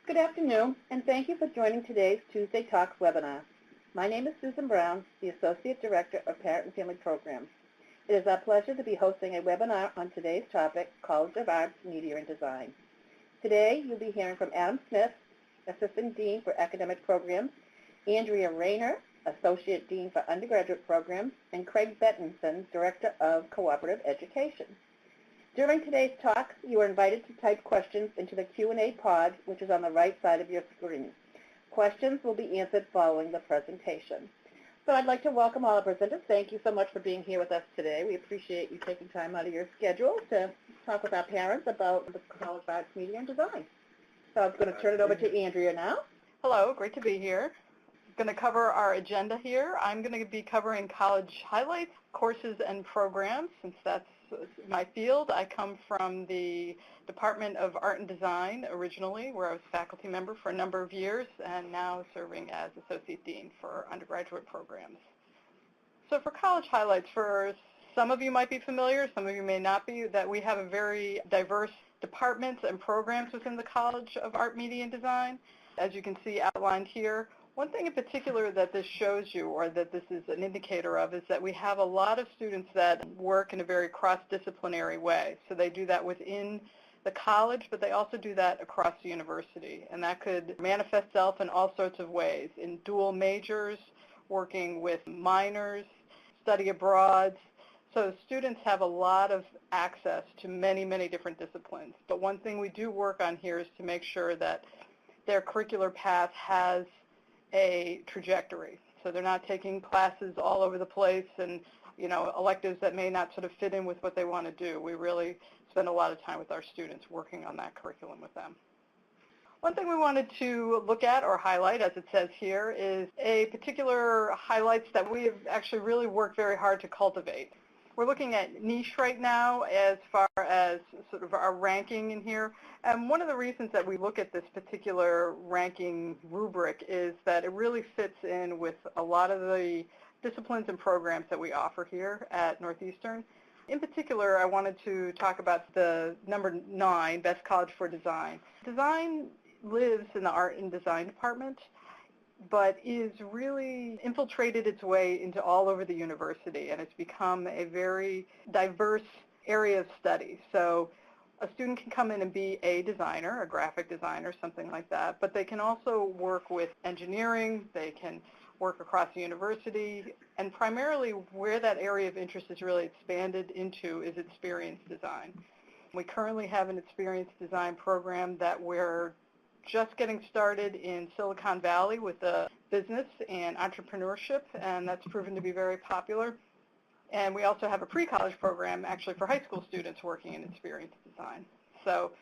Good afternoon, and thank you for joining today's Tuesday Talks webinar. My name is Susan Brown, the Associate Director of Parent and Family Programs. It is our pleasure to be hosting a webinar on today's topic, College of Arts, Media, and Design. Today, you'll be hearing from Adam Smith, Assistant Dean for Academic Programs, Andrea Rayner, Associate Dean for Undergraduate Programs, and Craig Bettinson, Director of Cooperative Education. During today's talk, you are invited to type questions into the Q&A pod, which is on the right side of your screen. Questions will be answered following the presentation. So I'd like to welcome all our presenters. Thank you so much for being here with us today. We appreciate you taking time out of your schedule to talk with our parents about the College of Arts, Media, and Design. So I'm going to turn it over to Andrea now. Hello, great to be here. I'm going to cover our agenda here. I'm going to be covering college highlights, courses, and programs, since that's my field. I come from the Department of Art and Design originally, where I was a faculty member for a number of years, and now serving as Associate Dean for undergraduate programs. So for college highlights, for some of you might be familiar, some of you may not be, that we have a very diverse departments and programs within the College of Art, Media, and Design, as you can see outlined here. One thing in particular that this shows you, or that this is an indicator of, is that we have a lot of students that work in a very cross-disciplinary way. So they do that within the college, but they also do that across the university. And that could manifest itself in all sorts of ways, in dual majors, working with minors, study abroad. So students have a lot of access to many, many different disciplines. But one thing we do work on here is to make sure that their curricular path has a trajectory. So they're not taking classes all over the place and, electives that may not sort of fit in with what they want to do. We really spend a lot of time with our students working on that curriculum with them. One thing we wanted to look at or highlight, as it says here, is a particular highlights that we have actually really worked very hard to cultivate. We're looking at niche right now as far as sort of our ranking in here. And one of the reasons that we look at this particular ranking rubric is that it really fits in with a lot of the disciplines and programs that we offer here at Northeastern. In particular, I wanted to talk about the number 9, Best College for Design. Design lives in the Art and Design department, but is really infiltrated its way into all over the university, and it's become a very diverse area of study. So a student can come in and be a designer, a graphic designer, something like that, but they can also work with engineering, they can work across the university, and primarily where that area of interest is really expanded into is experience design. We currently have an experience design program that we're just getting started in Silicon Valley with the business and entrepreneurship, and that's proven to be very popular. And we also have a pre-college program actually for high school students working in experience design. So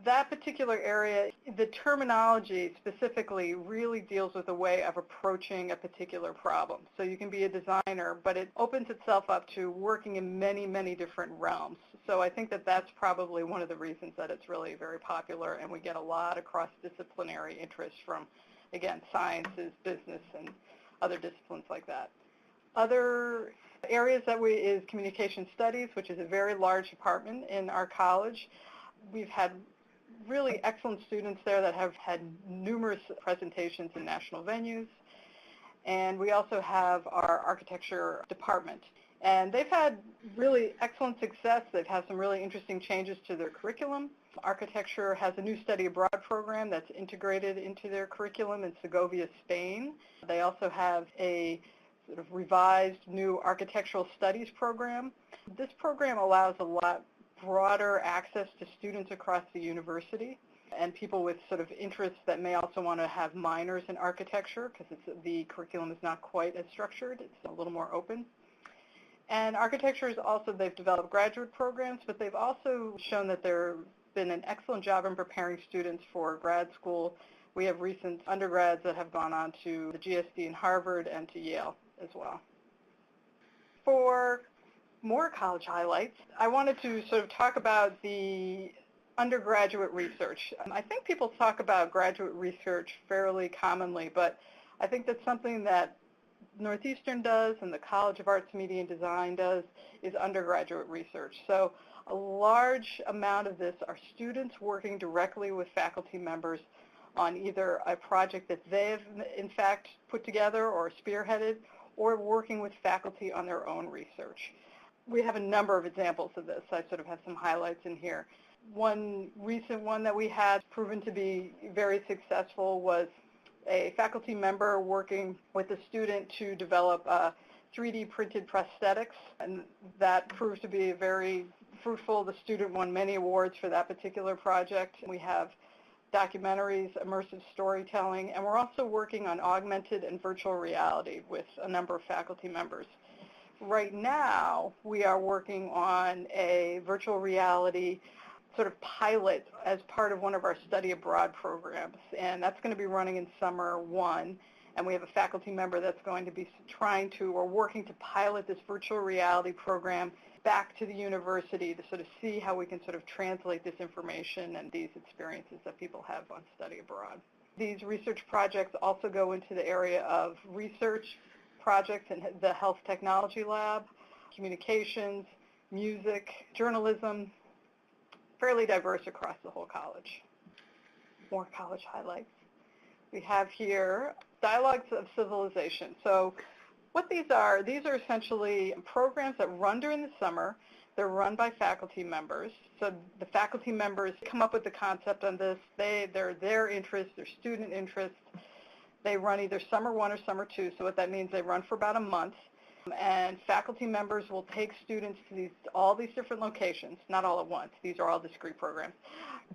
that particular area, the terminology specifically really deals with a way of approaching a particular problem. So you can be a designer, but it opens itself up to working in many, many different realms. So I think that that's probably one of the reasons that it's really very popular, and we get a lot of cross-disciplinary interest from, again, sciences, business, and other disciplines like that. Other areas that is communication studies, which is a very large department in our college. We've had really excellent students there that have had numerous presentations in national venues. And we also have our architecture department. And they've had really excellent success. They've had some really interesting changes to their curriculum. Architecture has a new study abroad program that's integrated into their curriculum in Segovia, Spain. They also have a sort of revised new architectural studies program. This program allows a lot broader access to students across the university and people with sort of interests that may also want to have minors in architecture, because the curriculum is not quite as structured. It's a little more open. And architecture is also, they've developed graduate programs, but they've also shown that they've been an excellent job in preparing students for grad school. We have recent undergrads that have gone on to the GSD in Harvard and to Yale as well. For more college highlights, I wanted to sort of talk about the undergraduate research. I think people talk about graduate research fairly commonly, but I think that's something that Northeastern does and the College of Arts, Media, and Design does is undergraduate research. So a large amount of this are students working directly with faculty members on either a project that they've in fact put together or spearheaded, or working with faculty on their own research. We have a number of examples of this. I sort of have some highlights in here. One recent one that we had proven to be very successful was a faculty member working with a student to develop 3D printed prosthetics, and that proved to be very fruitful. The student won many awards for that particular project. We have documentaries, immersive storytelling, and we're also working on augmented and virtual reality with a number of faculty members. Right now, we are working on a virtual reality sort of pilot as part of one of our study abroad programs, and that's going to be running in summer 1, and we have a faculty member that's going to be trying to or working to pilot this virtual reality program back to the university to sort of see how we can sort of translate this information and these experiences that people have on study abroad. These research projects also go into the area of research projects in the Health Technology Lab, communications, music, journalism, fairly diverse across the whole college. More college highlights. We have here Dialogues of Civilization. So what these are essentially programs that run during the summer. They're run by faculty members. So the faculty members come up with the concept on this. They're their interests, their student interests. They run either summer 1 or summer 2. So what that means, they run for about a month. And faculty members will take students to all these different locations, not all at once. These are all discrete programs.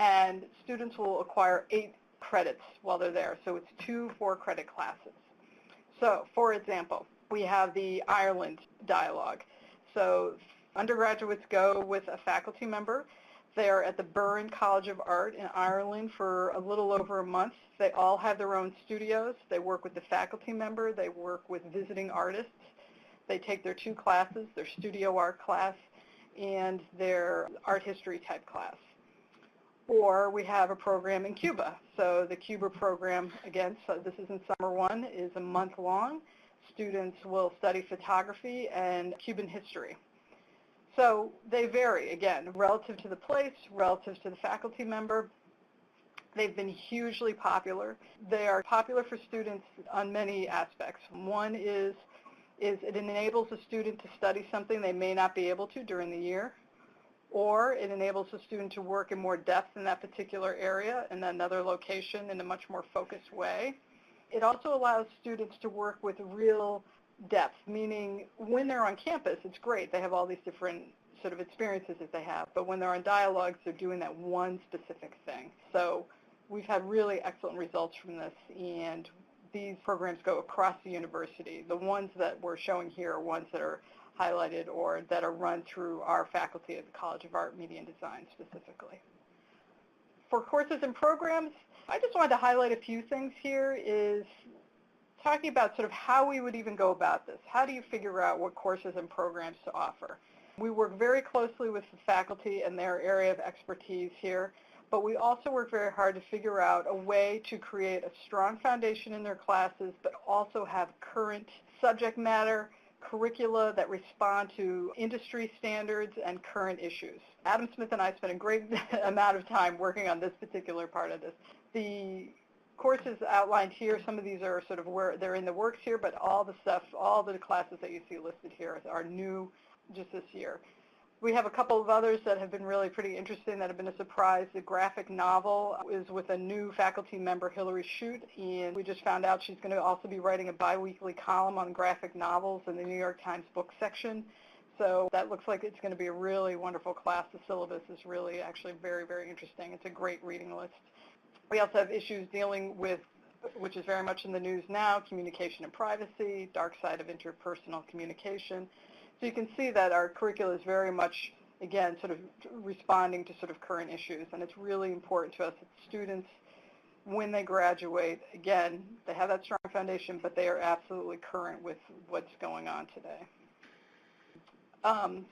And students will acquire 8 credits while they're there. So it's 2 4-credit classes. So, for example, we have the Ireland dialogue. So undergraduates go with a faculty member. They're at the Burren College of Art in Ireland for a little over a month. They all have their own studios. They work with the faculty member. They work with visiting artists. They take their 2 classes, their studio art class and their art history type class. Or we have a program in Cuba. So the Cuba program, again, so this is in summer 1, is a month long. Students will study photography and Cuban history. So they vary, again, relative to the place, relative to the faculty member. They've been hugely popular. They are popular for students on many aspects. One is it enables a student to study something they may not be able to during the year, or it enables a student to work in more depth in that particular area in another location in a much more focused way. It also allows students to work with real depth, meaning when they're on campus, it's great. They have all these different sort of experiences that they have, but when they're on dialogues, they're doing that one specific thing. So we've had really excellent results from this, and these programs go across the university. The ones that we're showing here are ones that are highlighted or that are run through our faculty at the College of Art, Media, and Design specifically. For courses and programs, I just wanted to highlight a few things here, is talking about sort of how we would even go about this. How do you figure out what courses and programs to offer? We work very closely with the faculty and their area of expertise here, but we also work very hard to figure out a way to create a strong foundation in their classes, but also have current subject matter, curricula that respond to industry standards and current issues. Adam Smith and I spent a great amount of time working on this particular part of this. The courses outlined here, some of these are sort of where they're in the works here, but all the stuff, all the classes that you see listed here are new just this year. We have a couple of others that have been really pretty interesting that have been a surprise. The graphic novel is with a new faculty member, Hillary Shute, and we just found out she's going to also be writing a biweekly column on graphic novels in the New York Times book section. So that looks like it's going to be a really wonderful class. The syllabus is really actually very, very interesting. It's a great reading list. We also have issues dealing with, which is very much in the news now, communication and privacy, dark side of interpersonal communication. So you can see that our curricula is very much, again, sort of responding to sort of current issues, and it's really important to us that students, when they graduate, again, they have that strong foundation, but they are absolutely current with what's going on today.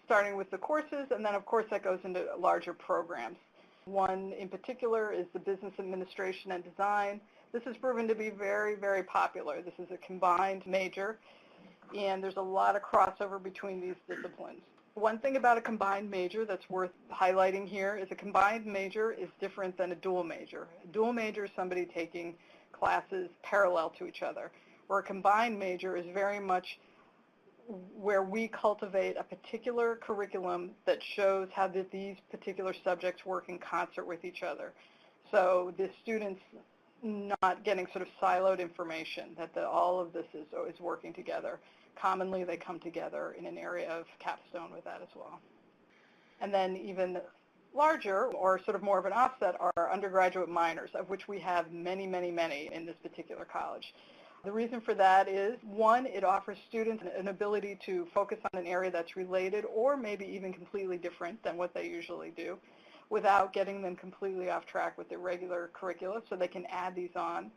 Starting with the courses, and then of course that goes into larger programs. One in particular is the Business Administration and Design. This has proven to be very, very popular. This is a combined major, and there's a lot of crossover between these disciplines. One thing about a combined major that's worth highlighting here is a combined major is different than a dual major. A dual major is somebody taking classes parallel to each other, where a combined major is very much where we cultivate a particular curriculum that shows how these particular subjects work in concert with each other. So the students not getting sort of siloed information, that all of this is working together. Commonly they come together in an area of capstone with that as well. And then even larger, or sort of more of an offset, are undergraduate minors, of which we have many, many, many in this particular college. The reason for that is, one, it offers students an ability to focus on an area that's related or maybe even completely different than what they usually do without getting them completely off track with their regular curricula, so they can add these on.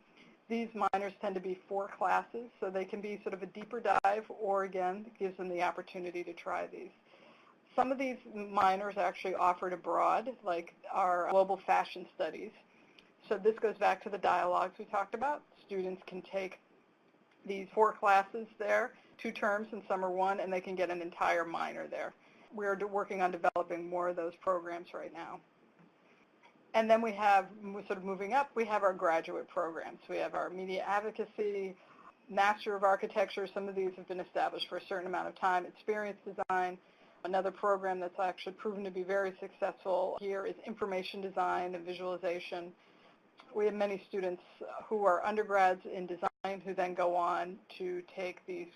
These minors tend to be 4 classes, so they can be sort of a deeper dive, or again, it gives them the opportunity to try these. Some of these minors are actually offered abroad, like our global fashion studies. So this goes back to the dialogues we talked about. Students can take these 4 classes there, 2 terms in summer 1, and they can get an entire minor there. We're working on developing more of those programs right now. And then we have, sort of moving up, we have our graduate programs. We have our media advocacy, Master of Architecture. Some of these have been established for a certain amount of time. Experience design. Another program that's actually proven to be very successful here is information design and visualization. We have many students who are undergrads in design who then go on to take these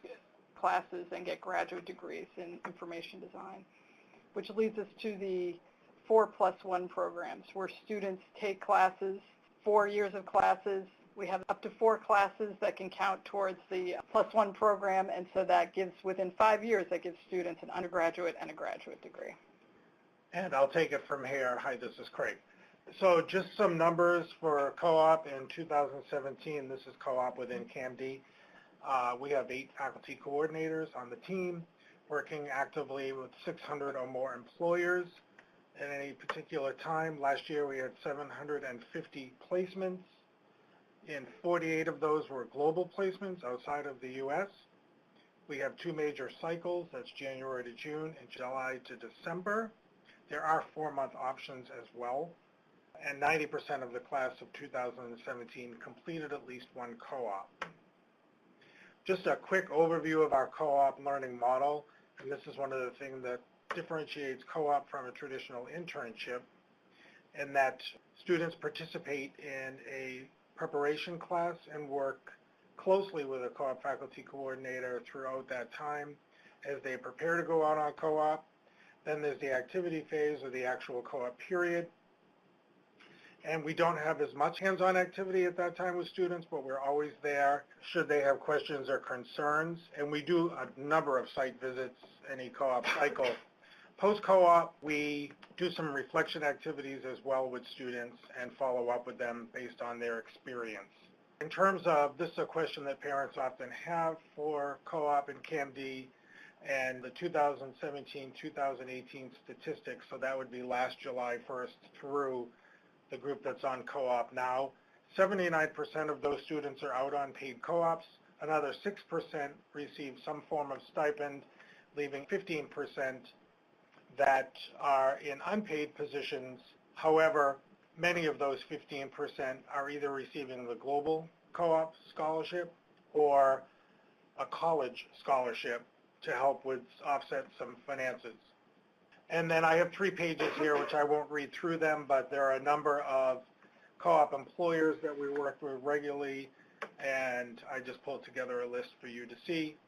classes and get graduate degrees in information design, which leads us to the 4+1 programs, where students take classes, 4 years of classes. We have up to 4 classes that can count towards the +1 program, and so that gives, within 5 years, that gives students an undergraduate and a graduate degree. And I'll take it from here. Hi, this is Craig. So just some numbers for co-op in 2017. This is co-op within CAMD. We have 8 faculty coordinators on the team working actively with 600 or more employers at any particular time. Last year we had 750 placements, and 48 of those were global placements outside of the U.S. We have 2 major cycles, that's January to June and July to December. There are 4-month options as well, and 90% of the class of 2017 completed at least 1 co-op. Just a quick overview of our co-op learning model, and this is one of the things that differentiates co-op from a traditional internship, in that students participate in a preparation class and work closely with a co-op faculty coordinator throughout that time as they prepare to go out on co-op. Then there's the activity phase, or the actual co-op period. And we don't have as much hands-on activity at that time with students, but we're always there should they have questions or concerns. And we do a number of site visits any co-op cycle. Post-co-op, we do some reflection activities as well with students and follow up with them based on their experience. In terms of, this is a question that parents often have for co-op and CAMD, and the 2017-2018 statistics, so that would be last July 1st through the group that's on co-op now. 79% of those students are out on paid co-ops. Another 6% receive some form of stipend, leaving 15% that are in unpaid positions. However, many of those 15% are either receiving the global co-op scholarship or a college scholarship to help with offset some finances. And then I have 3 pages here, which I won't read through them, but there are a number of co-op employers that we work with regularly, and I just pulled together a list for you to see.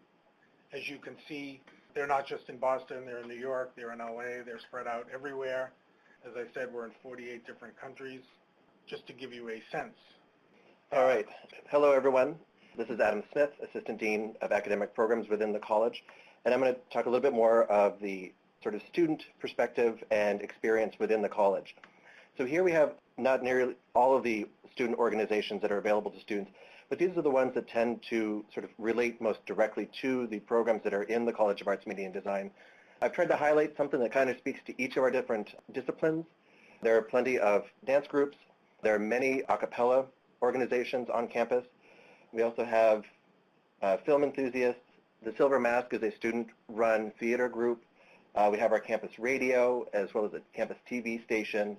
As you can see, they're not just in Boston, they're in New York, they're in LA, they're spread out everywhere. As I said, we're in 48 different countries, just to give you a sense. All right. Hello, everyone. This is Adam Smith, Assistant Dean of Academic Programs within the college, and I'm going to talk a little bit more of the sort of student perspective and experience within the college. So here we have not nearly all of the student organizations that are available to students, but these are the ones that tend to sort of relate most directly to the programs that are in the College of Arts, Media, and Design. I've tried to highlight something that kind of speaks to each of our different disciplines. There are plenty of dance groups. There are many a cappella organizations on campus. We also have film enthusiasts. The Silver Mask is a student-run theater group. We have our campus radio as well as a campus TV station.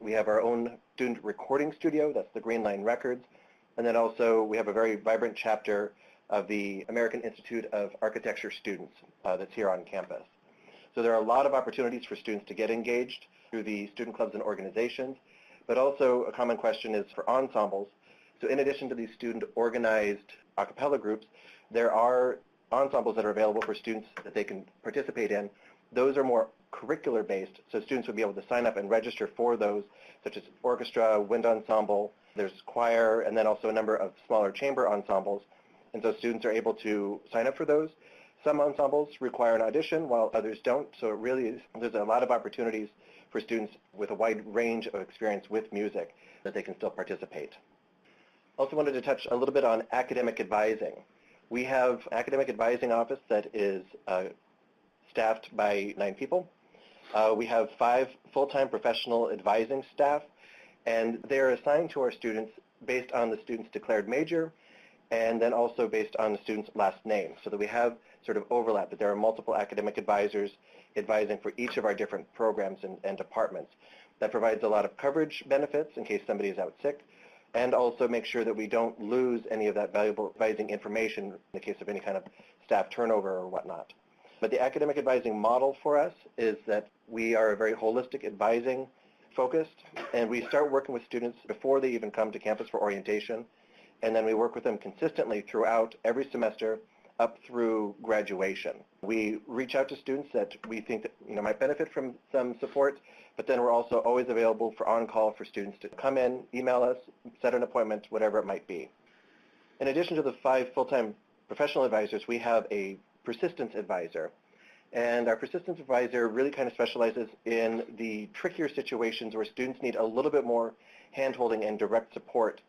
We have our own student recording studio, that's the Green Line Records. And then also we have a very vibrant chapter of the American Institute of Architecture students that's here on campus. So there are a lot of opportunities for students to get engaged through the student clubs and organizations, but also a common question is for ensembles. So in addition to these student organized a cappella groups, there are ensembles that are available for students that they can participate in. Those are more curricular based, so students would be able to sign up and register for those, such as orchestra, wind ensemble, there's choir, and then also a number of smaller chamber ensembles. And so students are able to sign up for those. Some ensembles require an audition while others don't, so it really is, there's a lot of opportunities for students with a wide range of experience with music that they can still participate. Also wanted to touch a little bit on academic advising. We have an academic advising office that is staffed by 9 people. We have 5 full-time professional advising staff, and they're assigned to our students based on the student's declared major and then also based on the student's last name, so that we have sort of overlap, that there are multiple academic advisors advising for each of our different programs and departments. That provides a lot of coverage benefits in case somebody is out sick, and also make sure that we don't lose any of that valuable advising information in the case of any kind of staff turnover or whatnot. But the academic advising model for us is that we are a very holistic advising focused, and we start working with students before they even come to campus for orientation, and then we work with them consistently throughout every semester up through graduation. We reach out to students that we think that might benefit from some support, but then we're also always available for on-call for students to come in, email us, set an appointment, whatever it might be. In addition to the 5 full-time professional advisors, we have a persistence advisor. And our persistence advisor really kind of specializes in the trickier situations where students need a little bit more hand-holding and direct support.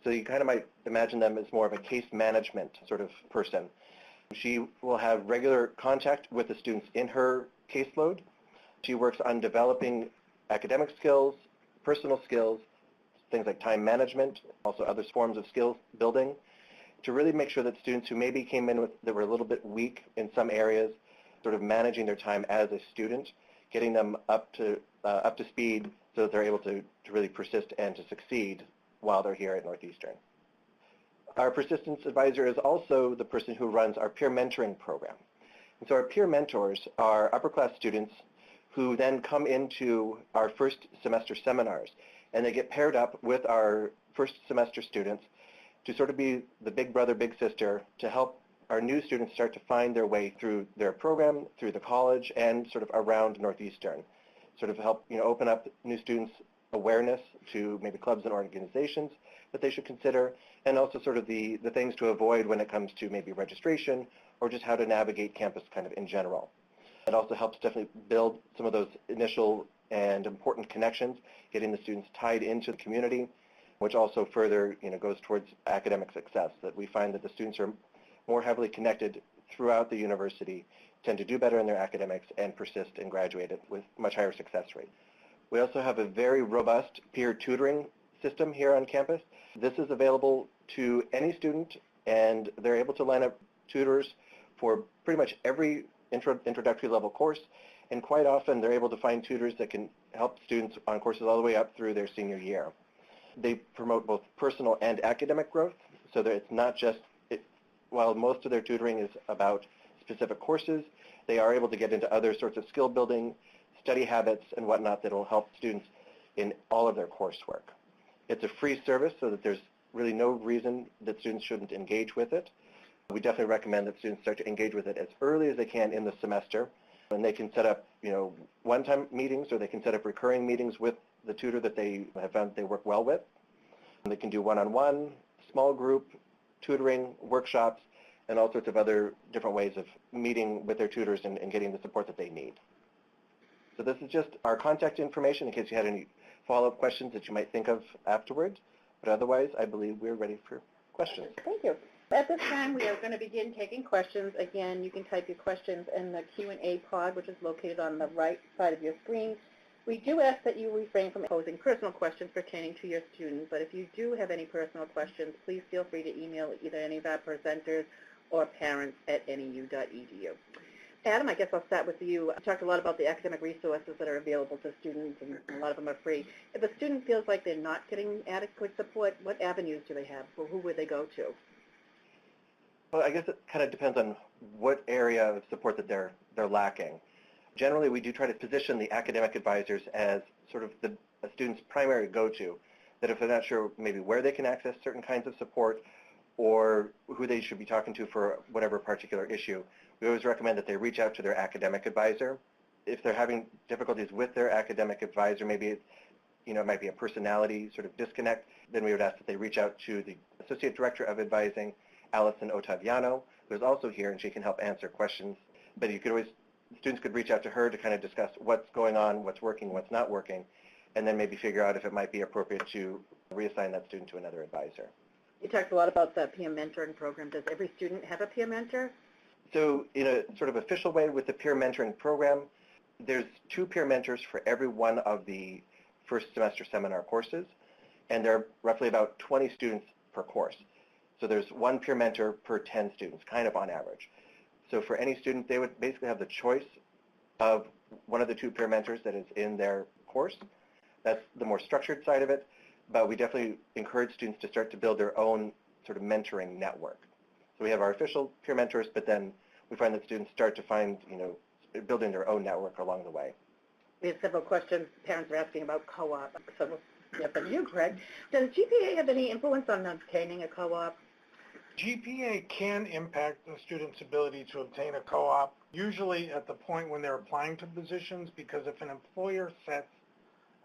So you kind of might imagine them as more of a case management sort of person. She will have regular contact with the students in her caseload. She works on developing academic skills, personal skills, things like time management, also other forms of skill building, to really make sure that students who maybe came in that were a little bit weak in some areas, sort of managing their time as a student, getting them up to speed so that they're able to really persist and to succeed while they're here at Northeastern. Our persistence advisor is also the person who runs our peer mentoring program. And so our peer mentors are upper class students who then come into our first semester seminars, and they get paired up with our first semester students to sort of be the big brother, big sister to help our new students start to find their way through their program, through the college, and sort of around Northeastern. Sort of help open up new students' awareness to maybe clubs and organizations that they should consider, and also sort of the things to avoid when it comes to maybe registration or just how to navigate campus kind of in general. It also helps definitely build some of those initial and important connections, getting the students tied into the community, which also further goes towards academic success, that we find that the students are more heavily connected throughout the university, tend to do better in their academics, and persist and graduate with much higher success rate. We also have a very robust peer tutoring system here on campus. This is available to any student, and they're able to line up tutors for pretty much every introductory level course, and quite often they're able to find tutors that can help students on courses all the way up through their senior year. They promote both personal and academic growth, so that it's not just, while most of their tutoring is about specific courses, they are able to get into other sorts of skill building, study habits, and whatnot that will help students in all of their coursework. It's a free service, so that there's really no reason that students shouldn't engage with it. We definitely recommend that students start to engage with it as early as they can in the semester, and they can set up, one-time meetings, or they can set up recurring meetings with the tutor that they have found they work well with. And they can do one-on-one, small group, tutoring, workshops, and all sorts of other different ways of meeting with their tutors and getting the support that they need. So this is just our contact information in case you had any follow-up questions that you might think of afterwards. But otherwise, I believe we're ready for questions. Thank you. At this time, we are going to begin taking questions. Again, you can type your questions in the Q&A pod, which is located on the right side of your screen. We do ask that you refrain from posing personal questions pertaining to your students, but if you do have any personal questions, please feel free to email either any of our presenters or parents at neu.edu. Adam, I guess I'll start with you. You talked a lot about the academic resources that are available to students, and a lot of them are free. If a student feels like they're not getting adequate support, what avenues do they have, or who would they go to? Well, I guess it kind of depends on what area of support that they're lacking. Generally, we do try to position the academic advisors as sort of a student's primary go-to, that if they're not sure maybe where they can access certain kinds of support or who they should be talking to for whatever particular issue, we always recommend that they reach out to their academic advisor. If they're having difficulties with their academic advisor, maybe it might be a personality sort of disconnect, then we would ask that they reach out to the Associate Director of Advising, Allison Ottaviano, who is also here, and she can help answer questions. But students could reach out to her to kind of discuss what's going on, what's working, what's not working, and then maybe figure out if it might be appropriate to reassign that student to another advisor. You talked a lot about the peer mentoring program. Does every student have a peer mentor? So in a sort of official way with the peer mentoring program, there's 2 peer mentors for every one of the first semester seminar courses, and there are roughly about 20 students per course. So there's 1 peer mentor per 10 students, kind of on average. So for any student, they would basically have the choice of one of the 2 peer mentors that is in their course. That's the more structured side of it, but we definitely encourage students to start to build their own sort of mentoring network. So we have our official peer mentors, but then we find that students start to find, building their own network along the way. We have several questions parents are asking about co-op. So we'll get to you, Craig. Does GPA have any influence on obtaining a co-op? GPA can impact a student's ability to obtain a co-op, usually at the point when they're applying to positions, because if an employer sets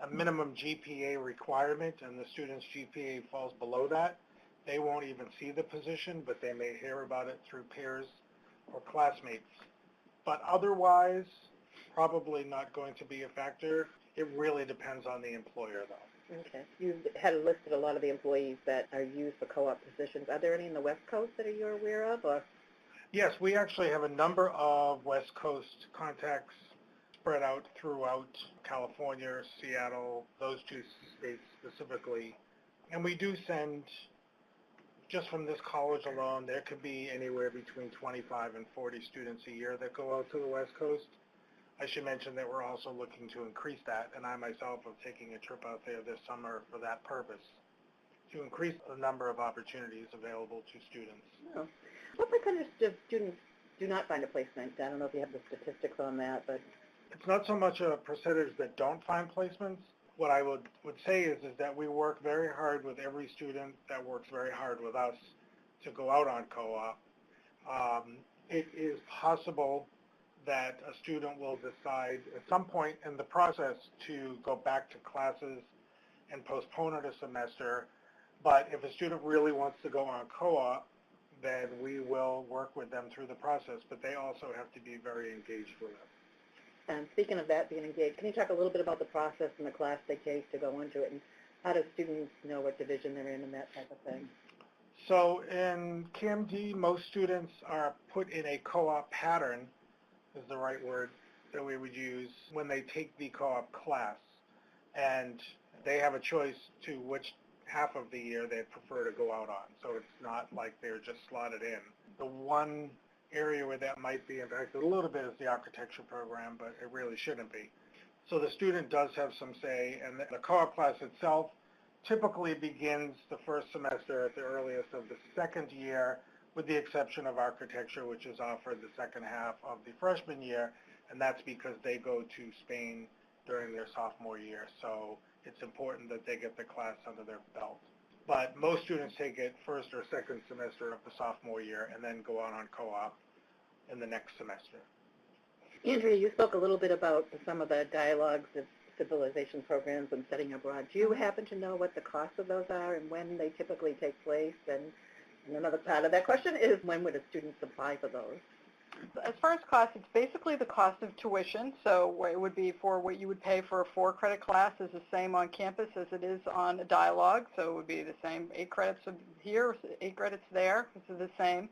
a minimum GPA requirement and the student's GPA falls below that, they won't even see the position, but they may hear about it through peers or classmates. But otherwise, probably not going to be a factor. It really depends on the employer, though. Okay. You had listed a lot of the employees that are used for co-op positions. Are there any in the West Coast that you're aware of? Or? Yes, we actually have a number of West Coast contacts spread out throughout California, Seattle, those 2 states specifically. And we do send, just from this college alone, there could be anywhere between 25 and 40 students a year that go out to the West Coast. I should mention that we're also looking to increase that, and I myself am taking a trip out there this summer for that purpose, to increase the number of opportunities available to students. Oh. What percentage of students do not find a placement? I don't know if you have the statistics on that, but... It's not so much a percentage that don't find placements. What I would say is that we work very hard with every student that works very hard with us to go out on co-op. It is possible that a student will decide at some point in the process to go back to classes and postpone it a semester. But if a student really wants to go on co-op, then we will work with them through the process. But they also have to be very engaged with us. And speaking of that, being engaged, can you talk a little bit about the process and the class they take to go into it, and how do students know what division they're in and that type of thing? So in CAMD, most students are put in a co-op pattern, is the right word that we would use, when they take the co-op class. And they have a choice to which half of the year they prefer to go out on. So it's not like they're just slotted in. The one area where that might be impacted a little bit is the architecture program, but it really shouldn't be. So the student does have some say, and the co-op class itself typically begins the first semester at the earliest of the second year, with the exception of architecture, which is offered the second half of the freshman year, and that's because they go to Spain during their sophomore year. So it's important that they get the class under their belt. But most students take it first or second semester of the sophomore year and then go on co-op in the next semester. Andrea, you spoke a little bit about some of the dialogues of civilization programs and studying abroad. Do you happen to know what the cost of those are and when they typically take place? And another part of that question is, when would a student apply for those? As far as cost, it's basically the cost of tuition. So what it would be for what you would pay for a 4-credit class is the same on campus as it is on a dialogue. So it would be the same 8 credits here, 8 credits there. This is the same.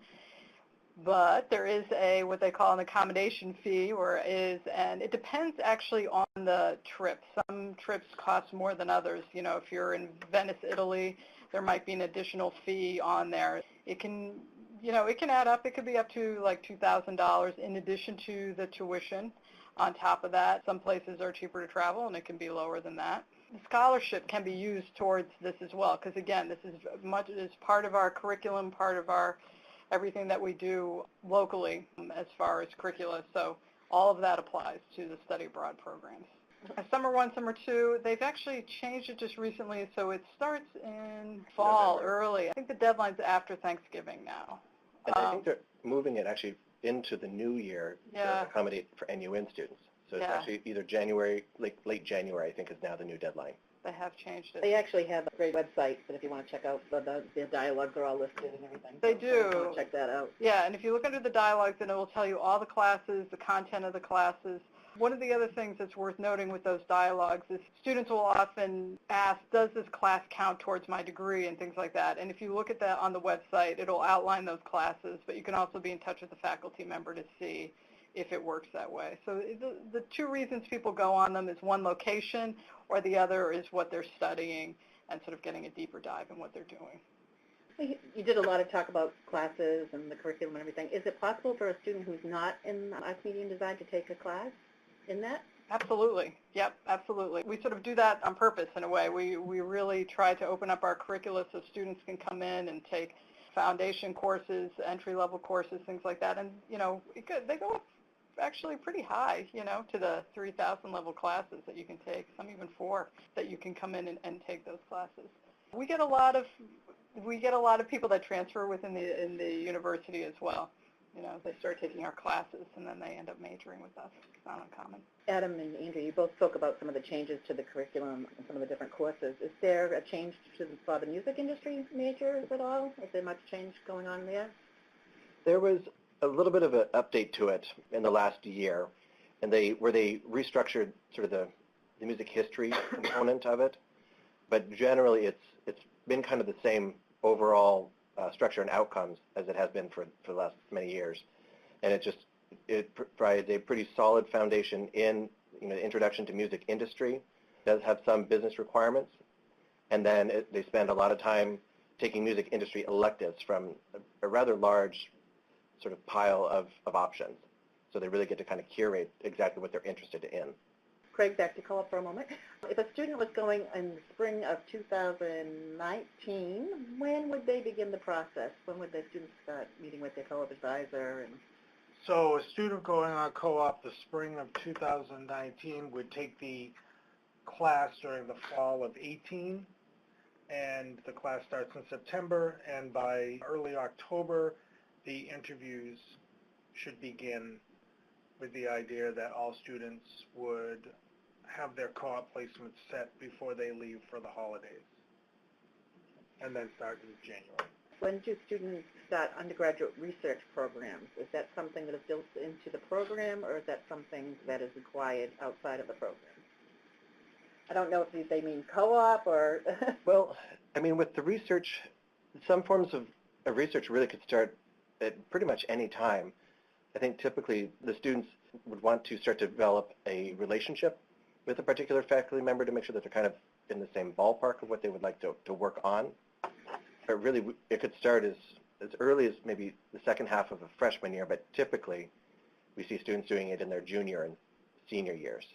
But there is what they call an accommodation fee, and it depends actually on the trip. Some trips cost more than others. You know, if you're in Venice, Italy, there might be an additional fee on there. It can it can add up. It could be up to like $2,000 in addition to the tuition. On top of that, some places are cheaper to travel, and it can be lower than that. The scholarship can be used towards this as well, because again, this is part of our curriculum, part of our everything that we do locally as far as curricula. So all of that applies to the study abroad programs. Summer 1, Summer 2, they've actually changed it just recently, so it starts in fall, November. early. I think the deadline's after Thanksgiving now. And I think they're moving it actually into the new year Yeah. to accommodate for NUN students. So it's Yeah. actually either January, late January, I think, is now the new deadline. They have changed it. They actually have a great website that if you want to check out, the dialogues are all listed and everything. They So if you do. want to check that out. Yeah, and if you look under the dialogues, then it will tell you all the classes, the content of the classes. One of the other things that's worth noting with those dialogues is students will often ask, does this class count towards my degree and things like that. And if you look at that on the website, it'll outline those classes, but you can also be in touch with the faculty member to see if it works that way. So the two reasons people go on them is one, location, or the other is what they're studying and sort of getting a deeper dive in what they're doing. You did a lot of talk about classes and the curriculum and everything. Is it possible for a student who's not in arts, media, and design to take a class in that? Absolutely. Yep, absolutely. We sort of do that on purpose in a way. We really try to open up our curricula so students can come in and take foundation courses, entry-level courses, things like that. And, they go up actually pretty high, to the 3,000 level classes that you can take, some even 4 that you can come in and take those classes. We get a lot of people that transfer within the university as well. They start taking our classes and then they end up majoring with us. It's not uncommon. Adam and Andrew, you both spoke about some of the changes to the curriculum and some of the different courses. Is there a change for the music industry majors at all? Is there much change going on there? There was a little bit of an update to it in the last year, and where they restructured sort of the music history component of it. But generally, it's been kind of the same overall structure and outcomes as it has been for the last many years, and it provides a pretty solid foundation in the introduction to music industry. It does have some business requirements, and then they spend a lot of time taking music industry electives from a rather large sort of pile of options. So they really get to kind of curate exactly what they're interested in. Craig, back to co-op for a moment. If a student was going in the spring of 2019, when would they begin the process? When would the students start meeting with their co-op advisor? So a student going on co-op the spring of 2019 would take the class during the fall of 18, and the class starts in September, and by early October, the interviews should begin with the idea that all students would have their co-op placements set before they leave for the holidays, and then start in January. When do students start undergraduate research programs? Is that something that is built into the program, or is that something that is required outside of the program? I don't know if they mean co-op or... Well, I mean, with the research, some forms of research really could start at pretty much any time. I think typically the students would want to start to develop a relationship with a particular faculty member to make sure that they're kind of in the same ballpark of what they would like to work on. But really, it could start as early as maybe the second half of a freshman year, but typically we see students doing it in their junior and senior years.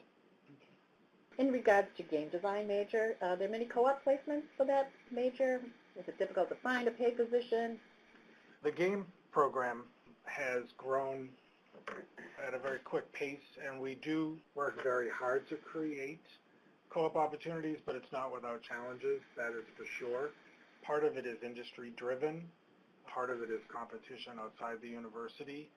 In regards to game design major, are there many co-op placements for that major? Is it difficult to find a paid position? The game program has grown at a very quick pace, and we do work very hard to create co-op opportunities, but it's not without challenges, that is for sure. Part of it is industry-driven. Part of it is competition outside the university.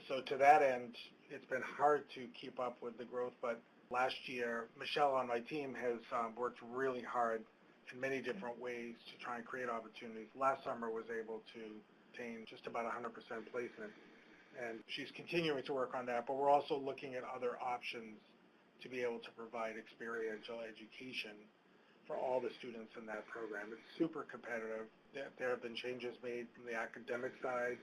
So to that end, it's been hard to keep up with the growth, but last year, Michelle on my team has worked really hard in many different ways to try and create opportunities. Last summer was able to obtain just about 100% placement, and she's continuing to work on that, but we're also looking at other options to be able to provide experiential education for all the students in that program. It's super competitive. There have been changes made from the academic side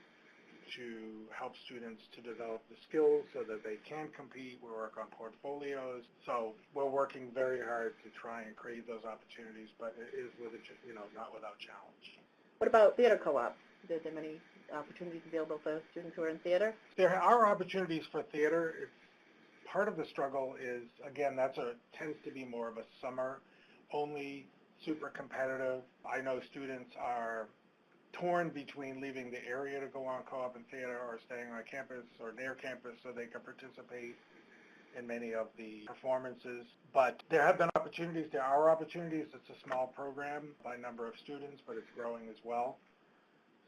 to help students to develop the skills so that they can compete. We work on portfolios. So we're working very hard to try and create those opportunities, but it is not without challenge. What about theater co-ops? Are there many opportunities available for students who are in theater? There are opportunities for theater. It's, part of the struggle is, again, tends to be more of a summer-only, super competitive. I know students are torn between leaving the area to go on co-op and theater or staying on campus or near campus so they can participate in many of the performances. But there have been opportunities. There are opportunities. It's a small program by number of students, but it's growing as well.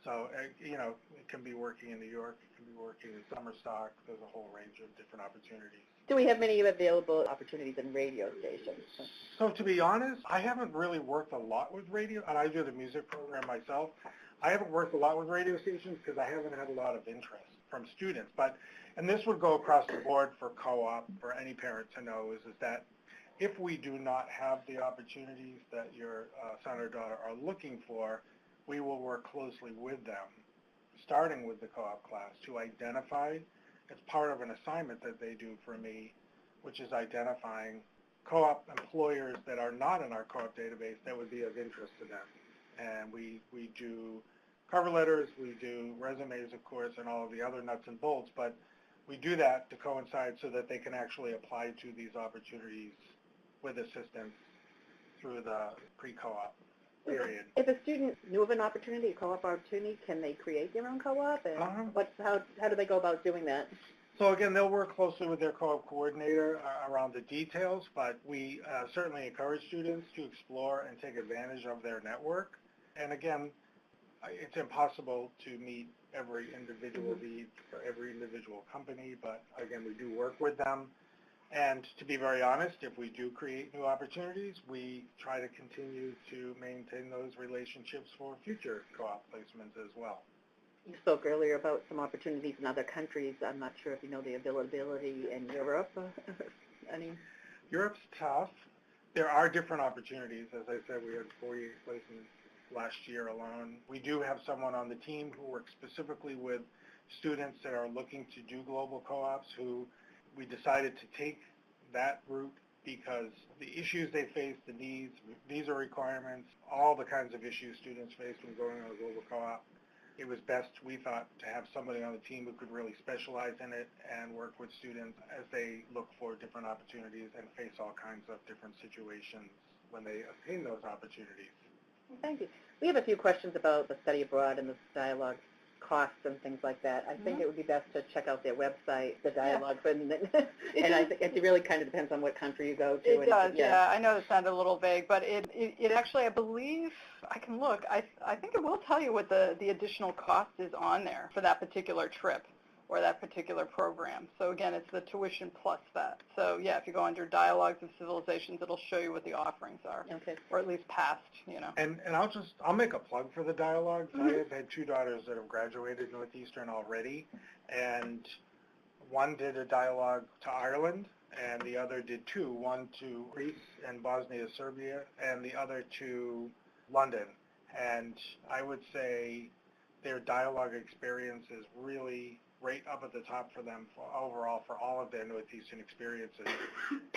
So, it can be working in New York, it can be working in Summerstock. There's a whole range of different opportunities. Do we have many available opportunities in radio stations? So to be honest, I haven't really worked a lot with radio, and I do the music program myself. I haven't worked a lot with radio stations because I haven't had a lot of interest from students. And this would go across the board for co-op, for any parent to know, is that if we do not have the opportunities that your son or daughter are looking for, we will work closely with them, starting with the co-op class, to identify, as part of an assignment that they do for me, which is identifying co-op employers that are not in our co-op database that would be of interest to them. And we do cover letters, we do resumes, of course, and all of the other nuts and bolts, but we do that to coincide so that they can actually apply to these opportunities with assistance through the pre-co-op period. If a student knew of an opportunity, a co-op opportunity, can they create their own co-op? And how do they go about doing that? So again, they'll work closely with their co-op coordinator around the details, but we certainly encourage students to explore and take advantage of their network. And again, it's impossible to meet every individual need for every individual company, but again, we do work with them. And to be very honest, if we do create new opportunities, we try to continue to maintain those relationships for future co-op placements as well. You spoke earlier about some opportunities in other countries. I'm not sure if you know the availability in Europe. Europe's tough. There are different opportunities. As I said, we had 48 placements last year alone. We do have someone on the team who works specifically with students that are looking to do global co-ops, who we decided to take that route because the issues they face, the needs, visa requirements, all the kinds of issues students face when going on a global co-op, it was best, we thought, to have somebody on the team who could really specialize in it and work with students as they look for different opportunities and face all kinds of different situations when they obtain those opportunities. Thank you. We have a few questions about the study abroad and the dialogue costs and things like that. I think it would be best to check out their website, the dialogue, and I think it really kind of depends on what country you go to. It does, yeah. I know it sounded a little vague, but it actually, I believe, I can look, I think it will tell you what the additional cost is on there for that particular trip or that particular program. So again, it's the tuition plus that. So yeah, if you go under Dialogues of Civilizations, it'll show you what the offerings are, or at least past, And I'll make a plug for the Dialogues. I have had two daughters that have graduated Northeastern already, and one did a dialogue to Ireland, and the other did two, one to Greece and Bosnia, Serbia, and the other to London. And I would say their dialogue experience is really right up at the top for them overall for all of their Northeastern experiences.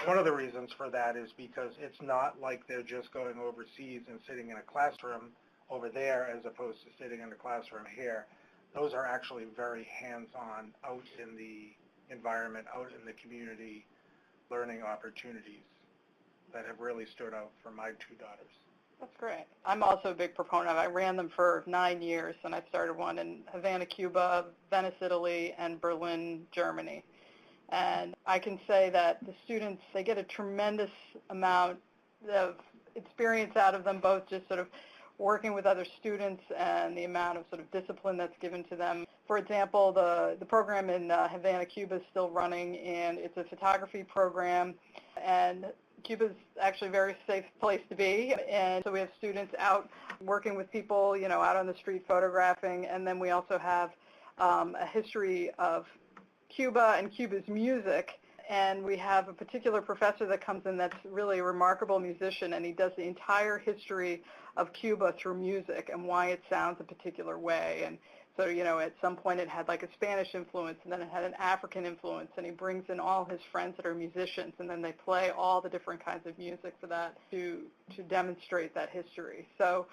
One of the reasons for that is because it's not like they're just going overseas and sitting in a classroom over there as opposed to sitting in a classroom here. Those are actually very hands-on, out in the environment, out in the community learning opportunities that have really stood out for my two daughters. That's great. I'm also a big proponent of it. I ran them for 9 years, and I started one in Havana, Cuba, Venice, Italy, and Berlin, Germany. And I can say that the students, they get a tremendous amount of experience out of them, both just sort of working with other students and the amount of sort of discipline that's given to them. For example, the program in Havana, Cuba is still running, and it's a photography program, and Cuba's actually a very safe place to be, and so we have students out working with people, out on the street photographing, and then we also have a history of Cuba and Cuba's music, and we have a particular professor that comes in that's really a remarkable musician, and he does the entire history of Cuba through music and why it sounds a particular way. And so, at some point it had like a Spanish influence, and then it had an African influence, and he brings in all his friends that are musicians, and then they play all the different kinds of music for that to demonstrate that history. So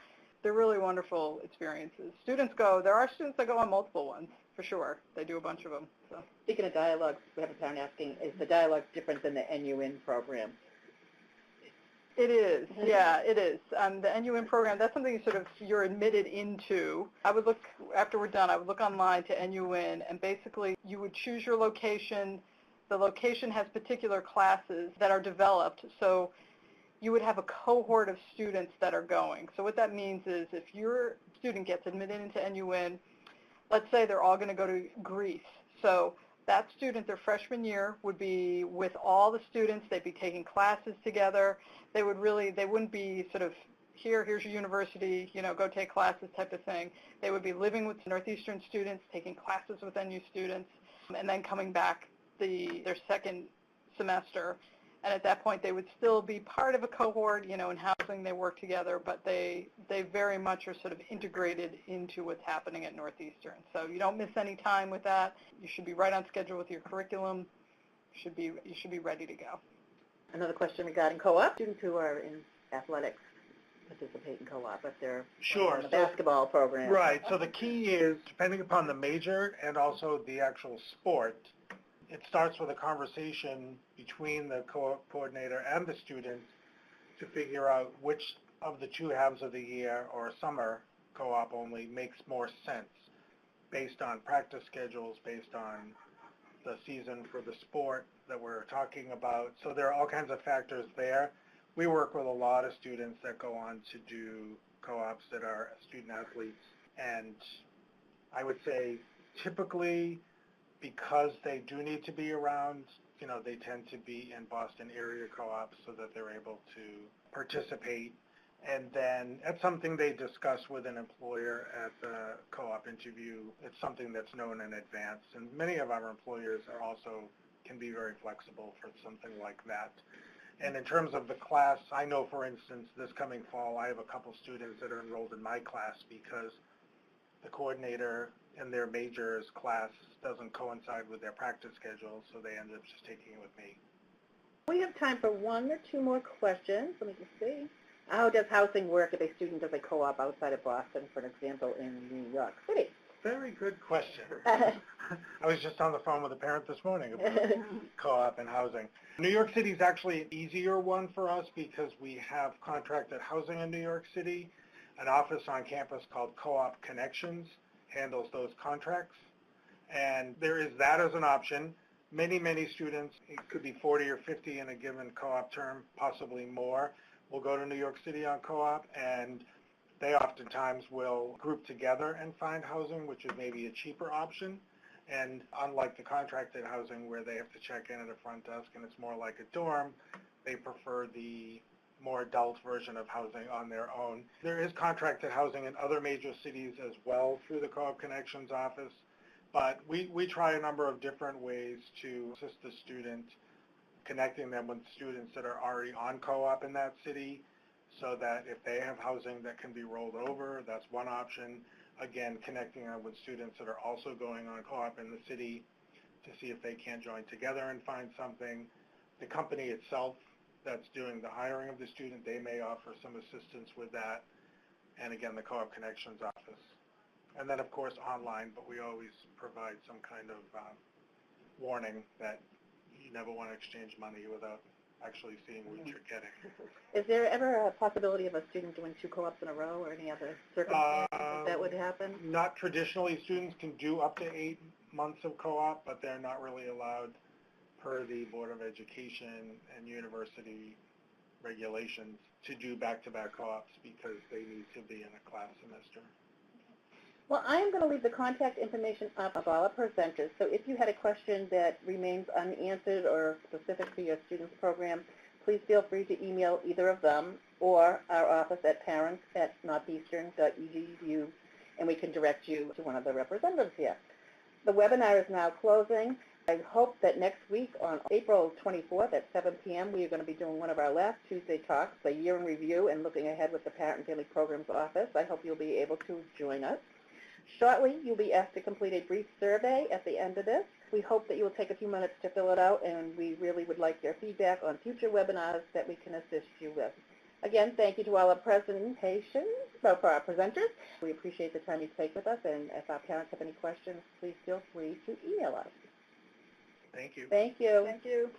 they're really wonderful experiences. Students go, there are students that go on multiple ones, for sure. They do a bunch of them. So. Speaking of dialogue, we have a parent asking, is the dialogue different than the NUN program? It is, yeah, it is. The NUN program, that's something you're admitted into. I would look, after we're done, I would look online to NUN, and basically you would choose your location. The location has particular classes that are developed, so you would have a cohort of students that are going. So what that means is if your student gets admitted into NUN, let's say they're all going to go to Greece. So that student, their freshman year, would be with all the students. They'd be taking classes together. They wouldn't be here's your university, go take classes type of thing. They would be living with Northeastern students, taking classes with NU students, and then coming back their second semester. And at that point, they would still be part of a cohort, in housing. They work together, but they very much are integrated into what's happening at Northeastern. So you don't miss any time with that. You should be right on schedule with your curriculum. You should be ready to go. Another question regarding co-op. Students who are in athletics participate in co-op, but they're in the basketball program. Right. So the key is, depending upon the major and also the actual sport, it starts with a conversation between the co-op coordinator and the students to figure out which of the two halves of the year or summer co-op only makes more sense based on practice schedules, based on the season for the sport that we're talking about. So there are all kinds of factors there. We work with a lot of students that go on to do co-ops that are student athletes, and I would say typically, because they do need to be around, they tend to be in Boston area co-ops so that they're able to participate. And then it's something they discuss with an employer at the co-op interview. It's something that's known in advance. And many of our employers can be very flexible for something like that. And in terms of the class, I know, for instance, this coming fall, I have a couple students that are enrolled in my class because the coordinator in their majors class doesn't coincide with their practice schedule, so they end up just taking it with me. We have time for one or two more questions. Let me just see. How does housing work if a student does a co-op outside of Boston, for example, in New York City? Very good question. I was just on the phone with a parent this morning about co-op and housing. New York City is actually an easier one for us because we have contracted housing in New York City. An office on campus called Co-op Connections handles those contracts. And there is that as an option. Many, many students, it could be 40 or 50 in a given co-op term, possibly more, will go to New York City on co-op, and they oftentimes will group together and find housing, which is maybe a cheaper option. And unlike the contracted housing where they have to check in at a front desk and it's more like a dorm, they prefer the more adult version of housing on their own. There is contracted housing in other major cities as well through the Co-op Connections office, but we try a number of different ways to assist the student, connecting them with students that are already on co-op in that city, so that if they have housing that can be rolled over, that's one option. Again, connecting them with students that are also going on co-op in the city to see if they can't join together and find something. The company itself that's doing the hiring of the student, they may offer some assistance with that. And again, the Co-op Connections office. And then, of course, online, but we always provide some kind of warning that you never want to exchange money without actually seeing what you're getting. Is there ever a possibility of a student doing two co-ops in a row or any other circumstances that would happen? Not traditionally. Students can do up to 8 months of co-op, but they're not really allowed per the Board of Education and university regulations to do back-to-back co-ops because they need to be in a class semester. Well, I am going to leave the contact information up of all our presenters, so if you had a question that remains unanswered or specific to your student's program, please feel free to email either of them or our office at parents@northeastern.edu, and we can direct you to one of the representatives here. The webinar is now closing. I hope that next week on April 24th at 7 p.m. we are going to be doing one of our last Tuesday talks, a year in review and looking ahead with the Parent and Family Programs Office. I hope you'll be able to join us. Shortly, you'll be asked to complete a brief survey at the end of this. We hope that you will take a few minutes to fill it out, and we really would like your feedback on future webinars that we can assist you with. Again, thank you to all our for our presenters. We appreciate the time you take with us, and if our parents have any questions, please feel free to email us. Thank you. Thank you. Thank you.